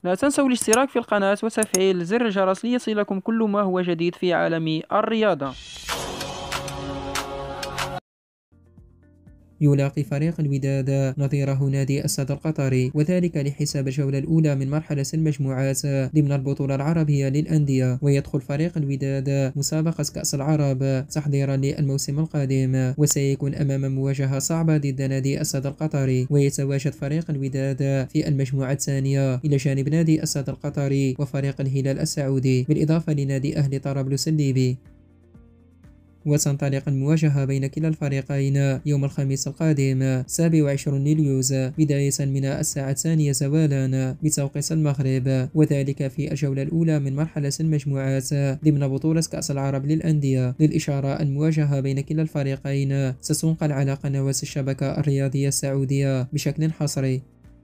لا تنسوا الاشتراك في القناة وتفعيل زر الجرس ليصلكم كل ما هو جديد في عالم الرياضة. يلاقي فريق الوداد نظيره نادي السد القطري، وذلك لحساب الجولة الأولى من مرحلة المجموعات ضمن البطولة العربية للأندية. ويدخل فريق الوداد مسابقة كأس العرب تحضيرا للموسم القادم، وسيكون أمام مواجهة صعبة ضد نادي السد القطري. ويتواجد فريق الوداد في المجموعة الثانية إلى جانب نادي السد القطري وفريق الهلال السعودي، بالإضافة لنادي أهلي طرابلس الليبي. وتنطلق المواجهة بين كلا الفريقين يوم الخميس القادم 27 يوليو بداية من الساعة 2 زوالا بتوقيت المغرب، وذلك في الجولة الأولى من مرحلة المجموعات ضمن بطولة كأس العرب للأندية. للإشارة، المواجهة بين كلا الفريقين ستنقل على قنوات الشبكة الرياضية السعودية بشكل حصري.